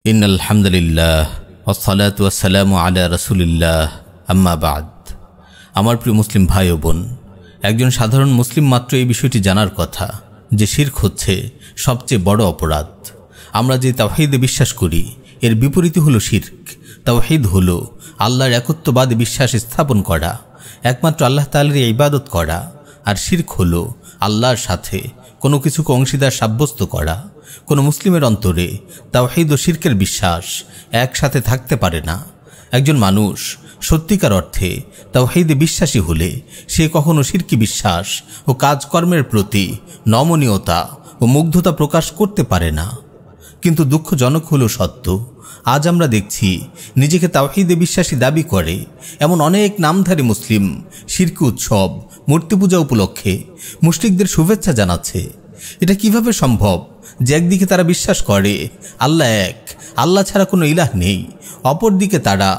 ইন্নাল হামদুলিল্লাহ ওয়াসসালাতু ওয়াসসালামু আলা রাসূলিল্লাহ আম্মা বাদ। আমার প্রিয় মুসলিম ভাই ও বোন, একজন সাধারণ মুসলিম মাত্র এই বিষয়টি জানার কথা যে শিরক হচ্ছে সবচেয়ে বড় অপরাধ। আমরা যে তাওহীদে বিশ্বাস করি এর বিপরীতই হলো শিরক। তাওহীদ হলো আল্লাহর একত্ববাদে বিশ্বাস স্থাপন করা, একমাত্র আল্লাহ তাআলার ইবাদত করা, আর শিরক হলো আল্লাহর সাথে কোনো কিছুকে অংশীদার সাব্যস্ত করা। কোনো মুসলিমের অন্তরে তাওহীদ ও শিরকের বিশ্বাস একসাথে থাকতে পারে না। একজন মানুষ সত্যিকার অর্থে তাওহীদে বিশ্বাসী হলে সে কখনো শিরকি বিশ্বাস ও কাজকর্মের প্রতি নমনীয়তা ও মুগ্ধতা প্রকাশ করতে পারে না। কিন্তু দুঃখজনক হলো সত্য, আজ আমরা দেখছি নিজেকে তাওহীদে বিশ্বাসী দাবি করে এমন অনেক নামধারী মুসলিম শিরকি উৎসব, মূর্তি পূজা উপলক্ষে মুশরিকদের শুভেচ্ছা জানাচ্ছে। এটা কিভাবে সম্ভব যে একদিকে তারা বিশ্বাস করে আল্লাহ এক, আল্লাহ ছাড়া কোনো ইলাহ নেই, অপরদিকে তারা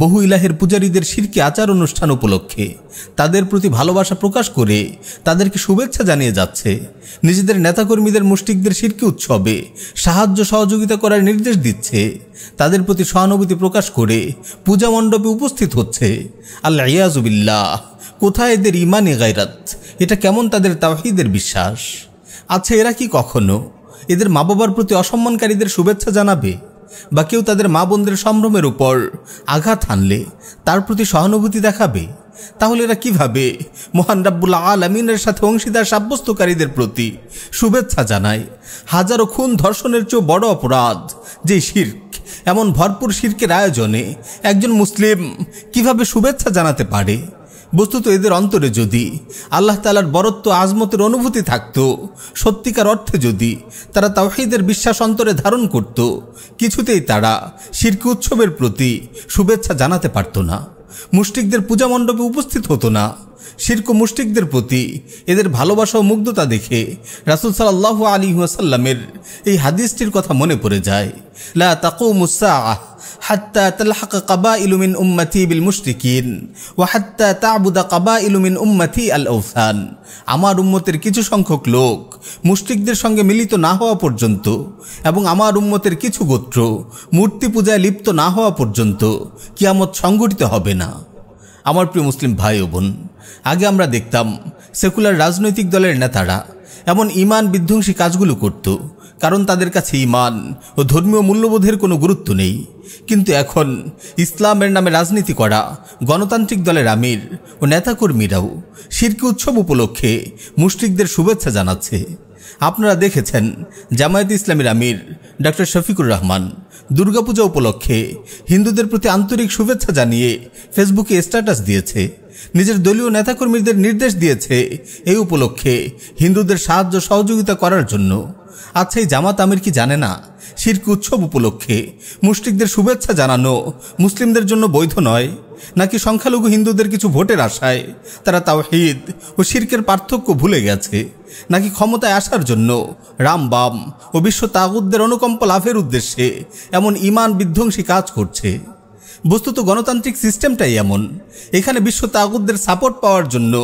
বহু ইলাহের পূজারীদের শিরকি আচার অনুষ্ঠান উপলক্ষে তাদের প্রতি ভালোবাসা প্রকাশ করে তাদেরকে শুভেচ্ছা জানিয়ে যাচ্ছে, নিজেদের নেতাকর্মীদের মুশরিকদের শিরকি উৎসবে সাহায্য সহযোগিতা করার নির্দেশ দিচ্ছে, তাদের প্রতি সহানুভূতি প্রকাশ করে পূজা মণ্ডপে উপস্থিত হচ্ছে। আল্লাহ ইয়াযু বিল্লাহ, কোথায় এদের ইমানে গায়রাত? এটা কেমন তাদের তাওহীদের বিশ্বাস? আচ্ছা, এরা কি কখনো এদের মা বাবার প্রতি অসম্মানকারীদের শুভেচ্ছা জানাবে? বা কেউ তাদের মা বোনদের সম্ভ্রমের উপর আঘাত হানলে তার প্রতি সহানুভূতি দেখাবে? তাহলে এরা কিভাবে মহান রাব্বুল আলামিনের সাথে অংশীদার সাব্যস্তকারীদের প্রতি শুভেচ্ছা জানায়? হাজারো খুন ধর্ষণের চেয়েও বড় অপরাধ যে শিরক, এমন ভরপুর শিরকের আয়োজনে একজন মুসলিম কিভাবে শুভেচ্ছা জানাতে পারে? বস্তুত এদের অন্তরে যদি আল্লাহ তাআলার বরত্ব আজমতের অনুভূতি থাকত, সত্যিকার অর্থে যদি তারা তাওহীদের বিশ্বাস অন্তরে ধারণ করত, কিছুতেই তারা শিরকি উৎসবের প্রতি শুভেচ্ছা জানাতে পারত না, মুশরিকদের পূজা মণ্ডপে উপস্থিত হতো না। শিরক ও মুশরিকদের প্রতি এদের ভালোবাসা ও মুগ্ধতা দেখে রাসূল সাল্লাল্লাহু আলাইহি ওয়াসাল্লামের এই হাদিসটির কথা মনে পড়ে যায়, লা তাকুমুস সাআহ হাত্তা তালহাক কাবাইলু মিন উম্মতি বিল মুশরিকিন ওয়া হাত্তা তা'বুদা কাবাইলু মিন উম্মতি আল আওসান। আমার উম্মতের কিছু সংখ্যক লোক মুশরিকদের সঙ্গে মিলিত না হওয়া পর্যন্ত এবং আমার উম্মতের কিছু গোত্র মূর্তি পূজায় লিপ্ত না হওয়া পর্যন্ত কিয়ামত সংঘটিত হবে না। আমার প্রিয় মুসলিম ভাই ও বোন, আগে আমরা দেখতাম সেকুলার রাজনৈতিক দলের নেতারা এমন ঈমান বিধ্বংসী কাজগুলো করত কারণ তাদের কাছে ঈমান ও ধর্মীয় মূল্যবোধের কোনো গুরুত্ব নেই। কিন্তু এখন ইসলামের নামে রাজনীতি করা গণতান্ত্রিক দলের আমির ও নেতাকর্মীরাও শিরকি উৎসব উপলক্ষে মুশরিকদের শুভেচ্ছা জানাচ্ছে। আপনারা দেখেছেন জামায়াতে ইসলামীর আমির ডক্টর শফিকুর রহমান দুর্গাপূজা উপলক্ষে হিন্দুদের প্রতি আন্তরিক শুভেচ্ছা জানিয়ে ফেসবুকে স্ট্যাটাস দিয়েছে, নিজের দলীয় নেতাকর্মীদের নির্দেশ দিয়েছে এই উপলক্ষে হিন্দুদের সাহায্য সহযোগিতা করার জন্য। আচ্ছা, এই জামাত আমির কি জানে না শিরকি উৎসব উপলক্ষে মুশরিকদের শুভেচ্ছা জানানো মুসলিমদের জন্য বৈধ নয়? নাকি সংখ্যালঘু হিন্দুদের কিছু ভোটের আশায় তারা তাওহীদ ও শিরকের পার্থক্য ভুলে গেছে? নাকি ক্ষমতায় আসার জন্য রাম বাম ও বিশ্ব তাগুতদের অনুকম্প লাভের উদ্দেশ্যে এমন ঈমান বিধ্বংসী কাজ করছে? বস্তুত গণতান্ত্রিক সিস্টেমটাই এমন, এখানে বিশ্ব তাগুতদের সাপোর্ট পাওয়ার জন্য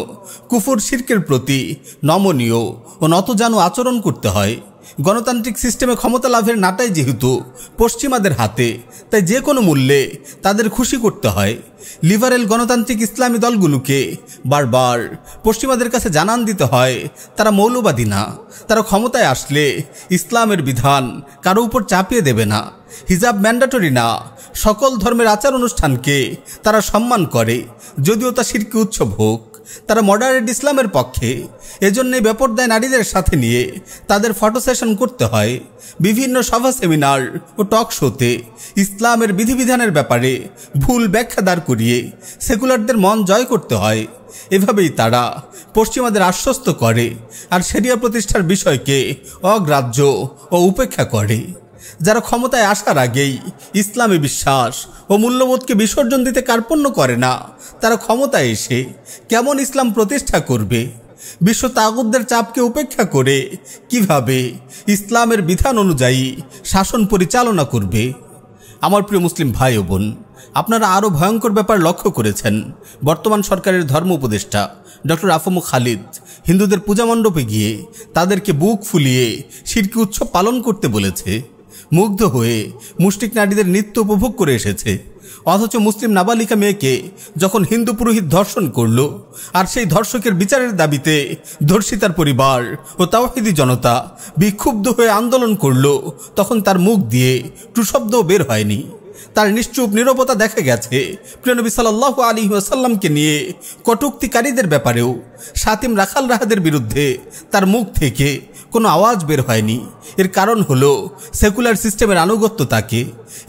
কুফর শিরকের প্রতি নমনীয় ও নতজানু আচরণ করতে হয়। গণতান্ত্রিক সিস্টেমে ক্ষমতা লাভের নাটাই যেহেতু পশ্চিমাদের হাতে, তাই যে কোনো মূল্যে তাদের খুশি করতে হয়। লিবারেল গণতান্ত্রিক ইসলামী দলগুলোকে বারবার পশ্চিমাদের কাছে জানান দিতে হয় তারা মৌলবাদী না, তারা ক্ষমতায় আসলে ইসলামের বিধান কারো উপর চাপিয়ে দেবে না, হিজাব ম্যান্ডেটরি না, সকল ধর্মের আচার অনুষ্ঠানকে তারা সম্মান করে যদিও তা শিরকি উৎসব হোক। তারা মডারেট ইসলামের পক্ষে, এজন্যই বেপরদায় নারীদের সাথে নিয়ে তাদের ফটো সেশন করতে হয়। বিভিন্ন সভা সেমিনার ও টক শোতে ইসলামের বিধিবিধানের ব্যাপারে ভুল ব্যাখ্যা দাঁড় করিয়ে সেকুলারদের মন জয় করতে হয়। এভাবেই তারা পশ্চিমাদের আশ্বস্ত করে আর শরিয়া প্রতিষ্ঠার বিষয়কে অগ্রাহ্য ও উপেক্ষা করে। যারা ক্ষমতায় আসার আগেই ইসলামী বিশ্বাস ও মূল্যবোধকে বিসর্জন দিতে কার্পণ্য করে না, তারা ক্ষমতায় এসে কেমন ইসলাম প্রতিষ্ঠা করবে? বিশ্ব তাগুতদের চাপকে উপেক্ষা করে কিভাবে ইসলামের বিধান অনুযায়ী শাসন পরিচালনা করবে? আমার প্রিয় মুসলিম ভাই ও বোন, আপনারা আরও ভয়ঙ্কর ব্যাপার লক্ষ্য করেছেন। বর্তমান সরকারের ধর্ম উপদেষ্টা ডক্টর আফম খালিদ হিন্দুদের পূজা মণ্ডপে গিয়ে তাদেরকে বুক ফুলিয়ে শিরকি উৎসব পালন করতে বলেছে। মুগ্ধ হয়ে মুশরিক নারীদের নৃত্য উপভোগ করে এসেছে। অথচ মুসলিম নাবালিকা মেয়েকে যখন হিন্দু পুরোহিত ধর্ষণ করল, আর সেই ধর্ষকের বিচারের দাবিতে ধর্ষিতার পরিবার ও তাওহীদি জনতা বিক্ষুব্ধ হয়ে আন্দোলন করল, তখন তার মুখ দিয়ে টু শব্দও বের হয়নি। তার নিশ্চুপ নীরবতা দেখা গেছে প্রিয়নবী সাল্লাল্লাহু আলাইহি ওয়াসাল্লামকে নিয়ে কটূক্তিকারীদের ব্যাপারেও শাতিম রাখাল রাহাদের বিরুদ্ধে তার মুখ থেকে কোনো আওয়াজ বের হয়নি। এর কারণ হলো সেকুলার সিস্টেমের আনুগত্য তাকে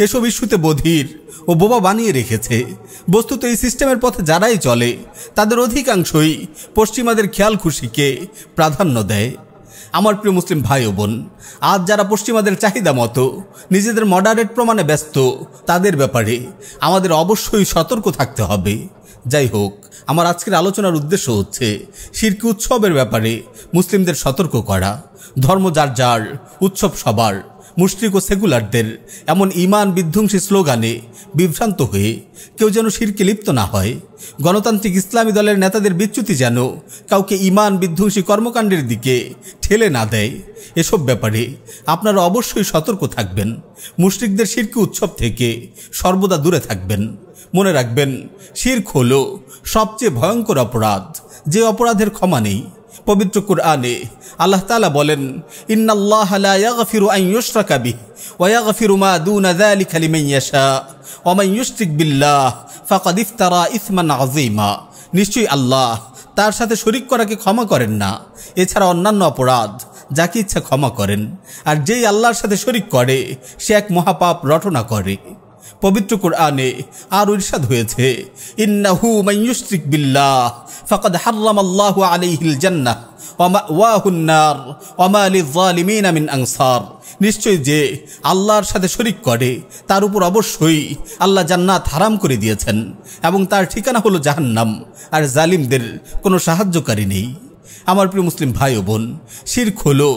এসব ইস্যুতে বধির ও বোবা বানিয়ে রেখেছে। বস্তুত এই সিস্টেমের পথে যারাই চলে তাদের অধিকাংশই পশ্চিমাদের খেয়াল খুশিকে প্রাধান্য দেয়। আমার প্রিয় মুসলিম ভাই ও বোন, আজ যারা পশ্চিমাদের চাহিদা মতো নিজেদের মডারেট প্রমাণে ব্যস্ত, তাদের ব্যাপারে আমাদের অবশ্যই সতর্ক থাকতে হবে। যাই হোক, আমার আজকের আলোচনার উদ্দেশ্য হচ্ছে শিরকি উৎসবের ব্যাপারে মুসলিমদের সতর্ক করা। ধর্ম যার যার, উৎসব সবার। মুশরিক ও সেকুলারদের এমন ঈমান বিধ্বংসী স্লোগানে বিভ্রান্ত হয়ে কেউ যেন শিরকে লিপ্ত না হয়। গণতান্ত্রিক ইসলামী দলের নেতাদের বিচ্যুতি যেন কাউকে ঈমান বিধ্বংসী কর্মকাণ্ডের দিকে ঠেলে না দেয়। এসব ব্যাপারে আপনারা অবশ্যই সতর্ক থাকবেন। মুশরিকদের শিরকি উৎসব থেকে সর্বদা দূরে থাকবেন। মনে রাখবেন, শিরক হলো সবচেয়ে ভয়ঙ্কর অপরাধ, যে অপরাধের ক্ষমা নেই। পবিত্র কুরআনে আল্লাহ তাআলা বলেন, ইন্নাল্লাহা লা ইয়াগফিরু আন ইউশরাকা বিহি ওয়া ইয়াগফিরু মা দুনা যালিকা লিমান ইয়াশা ওয়া মান ইউশরিক বিল্লাহ ফাকাদ ইফতারা ইসমান আযীমা। নিশ্চয়ই আল্লাহ তার সাথে শরীক করাকে ক্ষমা করেন না, এছাড়া অন্যান্য অপরাধ যাকে ইচ্ছা ক্ষমা করেন। আর যেই আল্লাহর সাথে শরীক করে সে এক মহাপাপ রটনা করে। পবিত্র কুরআনে আরও ইরশাদ হয়েছে, ইন্নাহু মান ইউশরিক বিল্লাহ ফাকাদ হাররামাল্লাহু আলাইহিল জান্নাহ ওয়া মাওয়াহুন নার ওয়া মা লিয-যালিমিনা মিন আনসার। নিশ্চয় যে আল্লাহর সাথে শরীক করে তার উপর অবশ্যই আল্লাহ জান্নাত হারাম করে দিয়েছেন এবং তার ঠিকানা হলো জাহান্নাম, আর জালিমদের কোনো সাহায্যকারী নেই। আমার প্রিয় মুসলিম ভাই ও বোন, শিরক হলো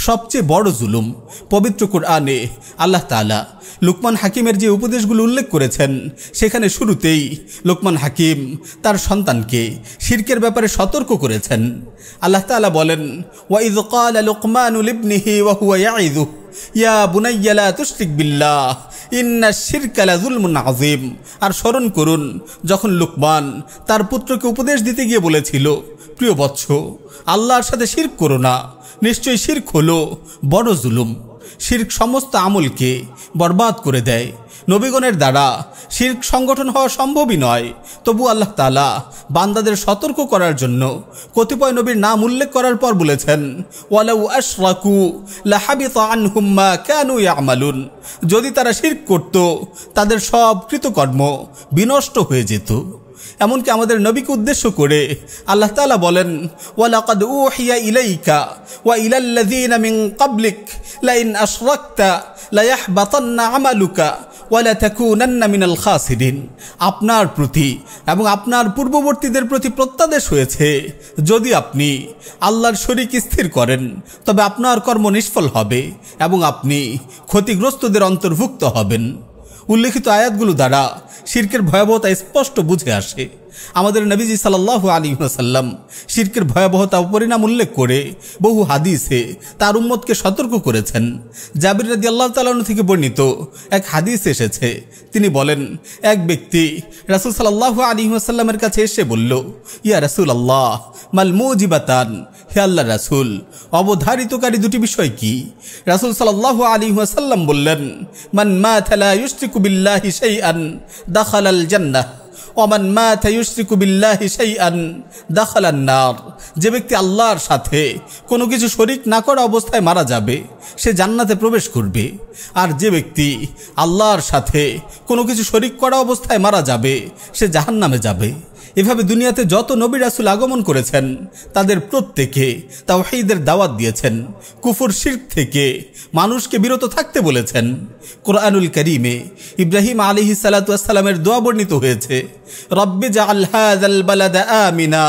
সবচেয়ে বড় জুলুম। পবিত্র কুরআনে আল্লাহ তাআলা লুকমান হাকিমের যে উপদেশগুলো উল্লেখ করেছেন, সেখানে শুরুতেই লুকমান হাকিম তার সন্তানকে শিরকের ব্যাপারে সতর্ক করেছেন। আল্লাহ তাআলা বলেন, ওয়া ইয ক্বালা লুকমানু লিবনিহি ওয়া হুয়া ইয়াইযুহু ইয়া বুনাইয়া লা তুশরিক বিল্লাহ ইন্নাশ শিরকা লাযুলমুন আযীম। আর স্মরণ করুন যখন লুকমান তার পুত্রকে উপদেশ দিতে গিয়ে বলেছিল, প্রিয় বৎস, আল্লাহর সাথে শিরক করো না, নিশ্চয়ই শিরক হলো বড় জুলুম। শিরক সমস্ত আমলকে বরবাদ করে দেয়। নবীগণের দ্বারা শিরক সংগঠন হওয়া সম্ভবই নয়, তবু আল্লাহ তাআলা বান্দাদের সতর্ক করার জন্য কতিপয় নবীর নাম উল্লেখ করার পর বলেছেন, ওয়ালাউ আশরাকু লাহাবিতা আনহুম মা কানু ইয়ামালুন। যদি তারা শিরক করত তাদের সব কৃতকর্ম বিনষ্ট হয়ে যেত। এমনকি আমাদের নবীকে উদ্দেশ্য করে আল্লাহ তাআলা বলেন, ওয়ালাকাদ উহিয়া ইলাইকা ওয়া ইলাল্লাযীনা মিন ক্বাবলিক লাইন আশরাকতা লায়াহবাতান্না আমালুকা ওয়া লাতাকুনান্না মিনাল খাসিরিন। আপনার প্রতি এবং আপনার পূর্ববর্তীদের প্রতি প্রত্যাদেশ হয়েছে, যদি আপনি আল্লাহর শরীক স্থির করেন তবে আপনার কর্ম নিষ্ফল হবে এবং আপনি ক্ষতিগ্রস্তদের অন্তর্ভুক্ত হবেন। উল্লেখিত আয়াতগুলো দ্বারা শিরকের ভয়াবহতা স্পষ্ট বুঝে আসে। আমাদের নবীজি সাল্লাল্লাহু আলাইহি ওয়াসাল্লাম শিরকের ভয়াবহতা ও পরিণাম উল্লেখ করে বহু হাদিসে তার উম্মতকে সতর্ক করেছেন। জাবির রাদিয়াল্লাহু তাআলা আনহু থেকে বর্ণিত এক হাদিস এসেছে, তিনি বলেন, এক ব্যক্তি রাসূল সাল্লাল্লাহু আলাইহি ওয়াসাল্লামের কাছে এসে বলল, ইয়া রাসূলুল্লাহ মাল মুজিবাতান, হে আল্লাহর রাসূল, অবধারিতকারী দুটি বিষয় কি? রাসূল সাল্লাল্লাহু আলাইহি ওয়াসাল্লাম বললেন, মান মাতা লা ইউশরিকু বিল্লাহি শাইআন দাখালাল জান্নাহ ওয়া মান মাতা ইউশরিকু বিল্লাহি শাইআন দাখালান নার। যে ব্যক্তি আল্লাহর সাথে কোনো কিছু শরীক না করা অবস্থায় মারা যাবে সে জান্নাতে প্রবেশ করবে, আর যে ব্যক্তি আল্লাহর সাথে কোনো কিছু শরীক করা অবস্থায় মারা যাবে সে জাহান্নামে যাবে। এভাবে দুনিয়াতে যত নবী রাসূল আগমন করেছেন তাদের প্রত্যেকে তাওহীদের দাওয়াত দিয়েছেন, কুফর শিরক থেকে মানুষকে বিরত থাকতে বলেছেন। কোরআনুল কারীমে ইব্রাহিম আলাইহিস সালাতু ওয়াস সালামের দোয়া বর্ণিত হয়েছে, রব্বি জাআল হাযাল বালাদা আমিনা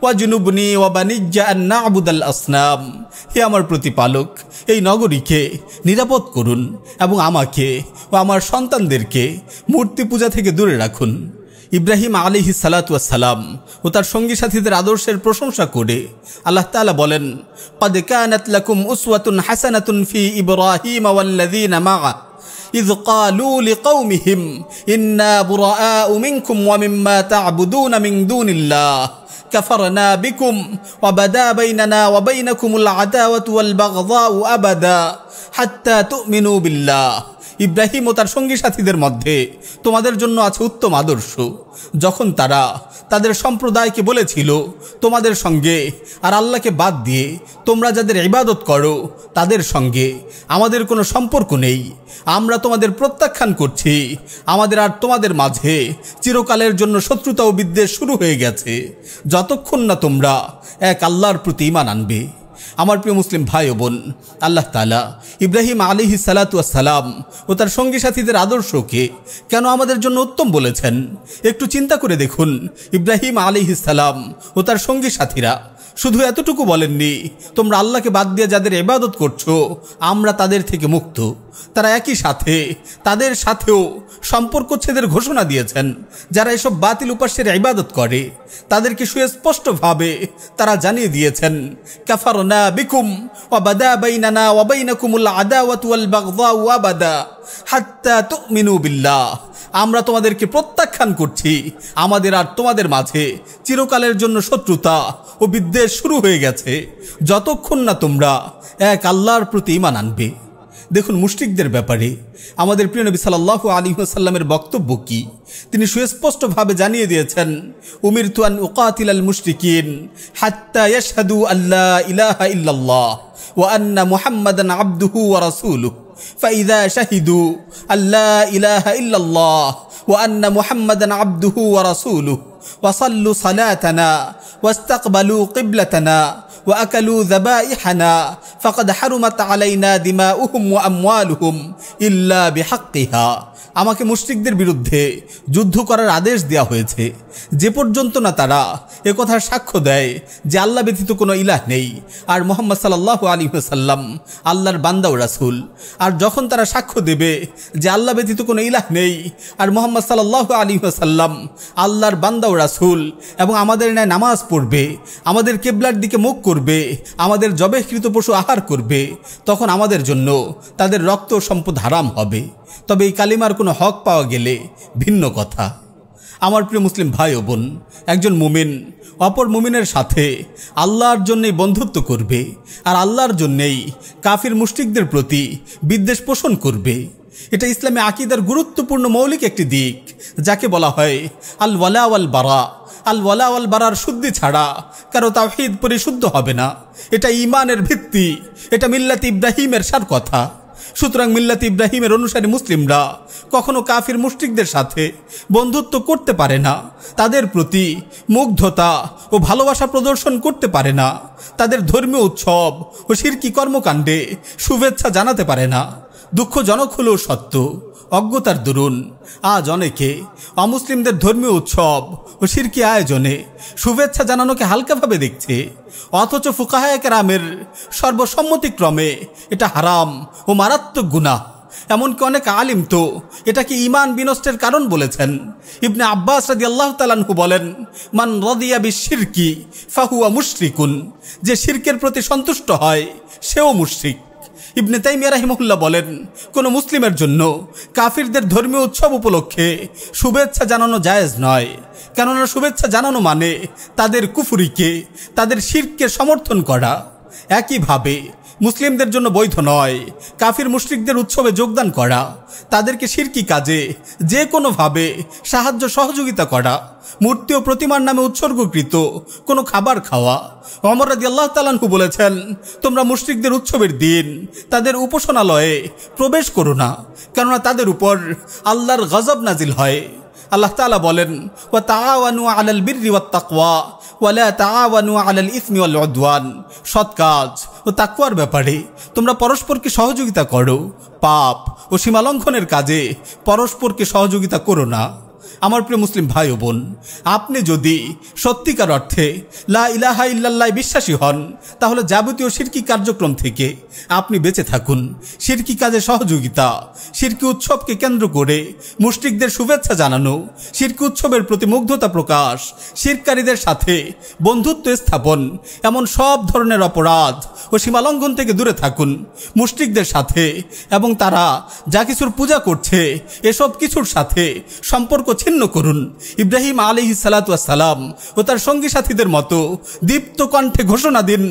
ওয়াজনুবনি ওয়া বানিজ্জা আন না'বুদাল আসনাম। হে আমার প্রতিপালক, এই নগরীকে নিরাপদ করুন এবং আমাকে ও আমার সন্তানদেরকে মূর্তি পূজা থেকে দূরে রাখুন। ইব্রাহিম আলাইহিস সালাতু ওয়াস সালাম ও তার সঙ্গী সাথীদের আদর্শের প্রশংসা করে আল্লাহ তাআলা বলেন, ক্বাদ কানাত লাকুম উসওয়াতুন হাসানাতুন ফি ইব্রাহিম ওয়াল্লাযীনা মা'আ إذ قالوا لقومهم إنا براء منكم ومما تعبدون من دون الله كفرنا بكم وبدا بيننا وبينكم العداوة والبغضاء أبدا حتى تؤمنوا بالله। ইব্রাহিম ও তার সঙ্গী সাথীদের মধ্যে তোমাদের জন্য আছে উত্তম আদর্শ, যখন তারা তাদের সম্প্রদায়কে বলেছিল, তোমাদের সঙ্গে আর আল্লাহকে বাদ দিয়ে তোমরা যাদের ইবাদত করো তাদের সঙ্গে আমাদের কোনো সম্পর্ক নেই, আমরা তোমাদের প্রত্যাখ্যান করছি, আমাদের আর তোমাদের মাঝে চিরকালের জন্য শত্রুতা ও বিদ্বেষ শুরু হয়ে গেছে যতক্ষণ না তোমরা এক আল্লাহর প্রতি ঈমান আনবে। আমার প্রিয় মুসলিম ভাই ও বোন, আল্লাহ তাআলা ইব্রাহিম আলাইহিস সালাতু ওয়াস সালাম ও তার সঙ্গী সাথীদের আদর্শকে কেন আমাদের জন্য উত্তম বলেছেন একটু চিন্তা করে দেখুন। ইব্রাহিম আলাইহিস সালাম ও তার সঙ্গী সাথীরা শুধু এতটুকু বলেননি, তোমরা আল্লাহকে বাদ দিয়ে যাদের ইবাদত করছো আমরা তাদের থেকে মুক্ত। তারা একই সাথে তাদের সাথেও সম্পর্কচ্ছেদের ঘোষণা দিয়েছেন। যারা এসব বাতিল উপাস্যের ইবাদত করে তাদেরকে সুস্পষ্টভাবে তারা জানিয়ে দিয়েছেন, কাফারনা বিকুম ওয়া বাদা বাইনানা ওয়া বাইনাকুমুল আদাওয়াতু ওয়াল বাগদাউ আবাদা হাত্তা তুমিনু বিল্লাহ। আমরা তোমাদেরকে প্রত্যাখ্যান করছি, আমাদের আর তোমাদের মাঝে চিরকালের জন্য শত্রুতা ও বিদ্বেষ শুরু হয়ে গেছে যতক্ষণ না তোমরা এক আল্লাহর প্রতি ঈমান আনবে। দেখুন মুশরিকদের ব্যাপারে আমাদের প্রিয় নবী সাল্লাল্লাহু আলাইহি ওয়াসাল্লামের বক্তব্য কি। তিনি সুস্পষ্টভাবে জানিয়ে দিয়েছেন, উমিরতু আন উকাতিলাল মুশরিকিন হাত্তা ইয়াশহাদু আল্লা ইলাহা ইল্লাল্লাহ ওয়া আন্না মুহাম্মাদান আবদুহু ওয়া রাসূলুহু ফাইযা শাহিদু আল্লা ইলাহা ইল্লাল্লাহ ওয়া আন্না মুহাম্মাদান আবদুহু ওয়া রাসূলুহু ওয়া সাল্লু সালাতানা ওয়াস্তাকবালু কিবলাতানা وأكلوا ذبائحنا فقد حرمت علينا دماؤهم وأموالهم إلا بحقها। আমাকে মুশরিকদের বিরুদ্ধে যুদ্ধ করার আদেশ দেওয়া হয়েছে যে পর্যন্ত না তারা একথার সাক্ষ্য দেয় যে আল্লাহ ব্যতীত কোনো ইলাহ নেই আর মুহাম্মদ সাল্লাল্লাহু আলাইহি ওয়াসাল্লাম আল্লাহর বান্দা ও রাসূল। আর যখন তারা সাক্ষ্য দেবে যে আল্লাহ ব্যতীত কোনো ইলাহ নেই আর মুহাম্মদ সাল্লাল্লাহু আলাইহি ওয়াসাল্লাম আল্লাহর বান্দা ও রাসূল এবং আমাদের ন্যায় নামাজ পড়বে, আমাদের কিবলার দিকে মুখ করবে, আমাদের জবেহকৃত পশু আহার করবে, তখন আমাদের জন্য তাদের রক্ত সম্পদ হারাম হবে। তবে এই কালিমার কোনো হক পাওয়া গেলে ভিন্ন কথা। আমার প্রিয় মুসলিম ভাই ও বোন, একজন মুমিন অপর মুমিনের সাথে আল্লাহর জন্যই বন্ধুত্ব করবে আর আল্লাহর জন্যই কাফির মুশরিকদের প্রতি বিদ্বেষ পোষণ করবে। এটা ইসলামে আকীদার গুরুত্বপূর্ণ মৌলিক একটি দিক, যাকে বলা হয় আল ওয়ালা ওয়াল বারা। আল ওয়ালা ওয়াল বারার শুদ্ধি ছাড়া কারো তাওহীদ পরিশুদ্ধ হবে না। এটা ঈমানের ভিত্তি, এটা মিল্লাত ইব্রাহিমের সার কথা। সুতরাং মিল্লাত ইব্রাহিমের অনুসারী মুসলিমরা কখনো কাফির মুশরিকদের সাথে বন্ধুত্ব করতে পারে না, তাদের প্রতি মুগ্ধতা ও ভালোবাসা প্রদর্শন করতে পারে না, তাদের ধর্মীয় উৎসব ও শিরকি কর্মকাণ্ডে শুভেচ্ছা জানাতে পারে না। দুঃখজনক হলেও সত্য, অজ্ঞতার দরুন আজ অনেকে অমুসলিমদের ধর্মীয় উৎসব ও শিরকি আয়োজনে শুভেচ্ছা জানানোকে হালকাভাবে দেখছে, অথচ ফুকাহায়ে কেরামের সর্বসম্মতিক্রমে এটা হারাম ও মারাত্মক গুনাহ। এমনকি অনেক আলিম তো এটাকে ঈমান বিনষ্টের কারণ বলেছেন। ইবনে আব্বাস রাদিয়াল্লাহু তাআলা আনহু বলেন, মান রাদিয়া বিশিরকি ফাহুয়া মুশরিকুন, যে শিরকের প্রতি সন্তুষ্ট হয় সেও মুশরিক। ইবনে তাইমিয়া রাহিমাহুল্লাহ বলেন, কোনো মুসলিমের জন্য কাফিরদের ধর্মীয় উৎসব উপলক্ষে শুভেচ্ছা জানানো জায়েজ নয়, কেননা শুভেচ্ছা জানানো মানে তাদের কুফরিকে, তাদের শিরককে সমর্থন করা। একইভাবে মুসলিমদের জন্য বৈধ নয় কাফির মুশরিকদের উৎসবে যোগদান করা, তাদেরকে শিরকি কাজে যে কোনোভাবে সাহায্য সহযোগিতা করা, মূর্তি ও প্রতিমার নামে উৎসর্গকৃত কোনো খাবার খাওয়া। ওমর রাদিয়াল্লাহু তাআলা আনহু বলেছেন, তোমরা মুশরিকদের উৎসবের দিন তাদের উপাসনালয়ে প্রবেশ করো না, কেননা তাদের উপর আল্লাহর গজব নাজিল হয়। আল্লাহ তাআলা বলেন, ওয়া তাআওয়ানু আলাল বিররি ওয়াত তাকওয়া ওয়া লা তাআওয়ানু আলাল ইসমি ওয়াল উদওয়ান। সৎ কাজ ও তাকওয়ার ব্যাপারে তোমরা পরস্পরকে সহযোগিতা করো, পাপ ও সীমালঙ্ঘনের কাজে পরস্পরকে সহযোগিতা করো না। আমার প্রিয় মুসলিম ভাই ও বোন, আপনি যদি সত্যিকার অর্থে লা ইলাহা ইল্লাল্লাহ বিশ্বাসী হন, তাহলে যাবতীয় শিরকি কার্যক্রম থেকে আপনি বেঁচে থাকুন। শিরকি কাজে সহযোগিতা, শিরকি উৎসবকে কেন্দ্র করে মুশরিকদের শুভেচ্ছা জানানো, শিরকি উৎসবের প্রতি মুগ্ধতা প্রকাশ, শিরকারীদের সাথে বন্ধুত্ব স্থাপন, এমন সব ধরনের অপরাধ ও সীমালঙ্ঘন থেকে দূরে থাকুন। মুশরিকদের সাথে এবং তারা যা কিছুর পূজা করছে এসব কিছুর সাথে সম্পর্ক ছিন্ন করুন। ইব্রাহিম আলাইহিস সালাতু ওয়াস সালাম ও তার সঙ্গী সাথীদের মতো দীপ্ত কণ্ঠে ঘোষণা দিন,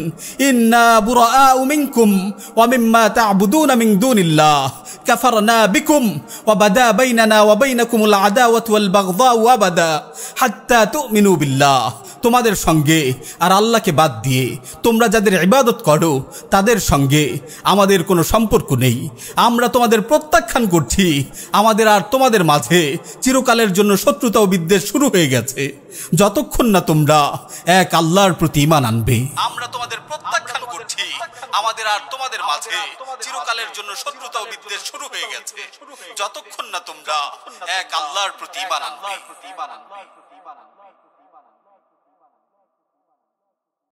ইন্না বুরাআউ মিনকুম ওয়া মিম্মা তা'বুদুনা মিন দুনিল্লাহ কাফারনা বিকুম ওয়া বাদা বাইনানা ওয়া বাইনাকুমুল আদাওয়াতু ওয়াল বাগদাউ আবাদা হাত্তা তু'মিনু বিল্লাহ। তোমাদের সঙ্গে আর আল্লাহকে বাদ দিয়ে তোমরা যাদের ইবাদত করো তাদের সঙ্গে আমাদের কোনো সম্পর্ক নেই। আমরা তোমাদের প্রত্যাখ্যান করছি। আমাদের আর তোমাদের মাঝে চিরকালের জন্য শত্রুতা ও বিদ্বেষ শুরু হয়ে গেছে, যতক্ষণ না তোমরা এক আল্লাহর প্রতি ঈমান আনবে। আমরা তোমাদের প্রত্যাখ্যান করছি। আমাদের আর তোমাদের মাঝে চিরকালের জন্য শত্রুতা ও বিদ্বেষ শুরু হয়ে গেছে, যতক্ষণ না তোমরা এক আল্লাহর প্রতি ঈমান আনবে।